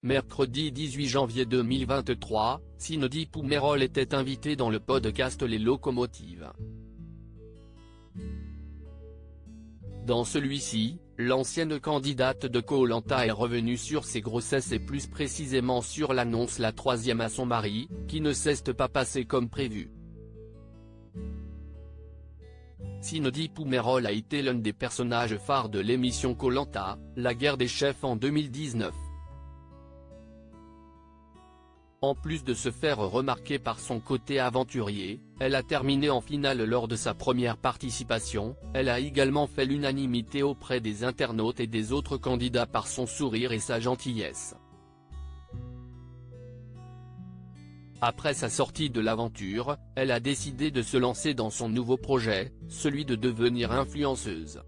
Mercredi 18 janvier 2023, Cindy Poumerol était invitée dans le podcast Les Locomotives. Dans celui-ci, l'ancienne candidate de Koh Lanta est revenue sur ses grossesses et plus précisément sur l'annonce la troisième à son mari, qui ne s'est pas passé comme prévu. Cindy Poumerol a été l'un des personnages phares de l'émission Koh Lanta, la guerre des chefs en 2019. En plus de se faire remarquer par son côté aventurier, elle a terminé en finale lors de sa première participation. Elle a également fait l'unanimité auprès des internautes et des autres candidats par son sourire et sa gentillesse. Après sa sortie de l'aventure, elle a décidé de se lancer dans son nouveau projet, celui de devenir influenceuse.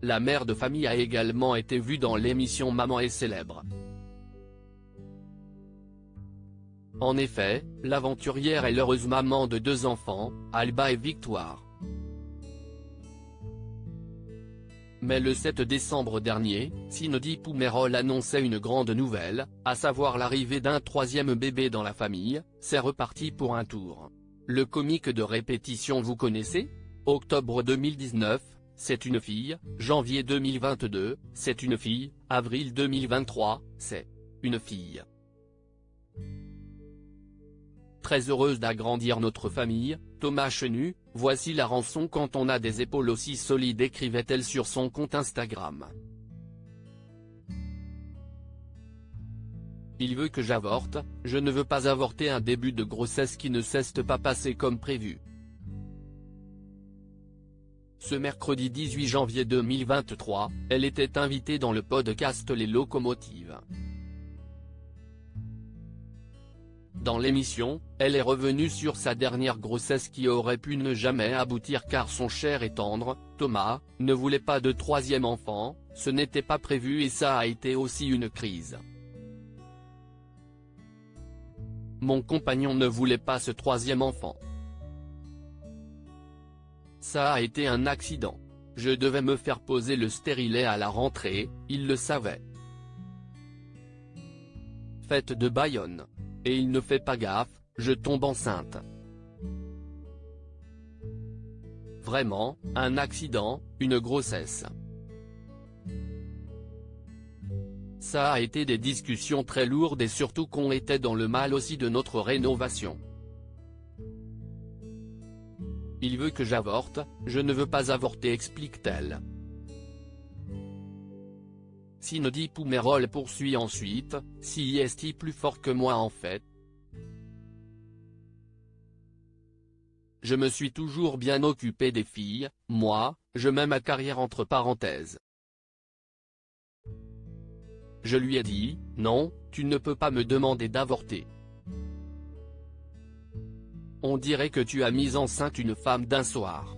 La mère de famille a également été vue dans l'émission Maman est célèbre. En effet, l'aventurière est l'heureuse maman de 2 enfants, Alba et Victoire. Mais le 7 décembre dernier, Cindy Poumerol annonçait une grande nouvelle, à savoir l'arrivée d'un 3e bébé dans la famille. C'est reparti pour un tour. Le comique de répétition vous connaissez ? Octobre 2019, c'est une fille, janvier 2022, c'est une fille, avril 2023, c'est une fille. Très heureuse d'agrandir notre famille, Thomas Chenu, voici la rançon quand on a des épaules aussi solides, écrivait-elle sur son compte Instagram. Il veut que j'avorte, je ne veux pas avorter un début de grossesse qui ne s'est pas passé comme prévu. Ce mercredi 18 janvier 2023, elle était invitée dans le podcast Les Locomotives. Dans l'émission, elle est revenue sur sa dernière grossesse qui aurait pu ne jamais aboutir car son cher et tendre, Thomas, ne voulait pas de 3e enfant, ce n'était pas prévu et ça a été aussi une crise. Mon compagnon ne voulait pas ce 3e enfant. Ça a été un accident. Je devais me faire poser le stérilet à la rentrée, il le savait. Fête de Bayonne. Et il ne fait pas gaffe, je tombe enceinte. Vraiment, un accident, une grossesse. Ça a été des discussions très lourdes et surtout qu'on était dans le mal aussi de notre rénovation. Il veut que j'avorte, je ne veux pas avorter, explique-t-elle. Cindy Poumerol poursuit ensuite, si est plus fort que moi en fait. Je me suis toujours bien occupé des filles, moi, je mets ma carrière entre parenthèses. Je lui ai dit, non, tu ne peux pas me demander d'avorter. On dirait que tu as mis enceinte une femme d'un soir.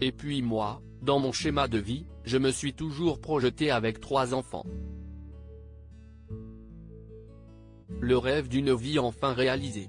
Et puis moi, dans mon schéma de vie, je me suis toujours projeté avec 3 enfants. Le rêve d'une vie enfin réalisé.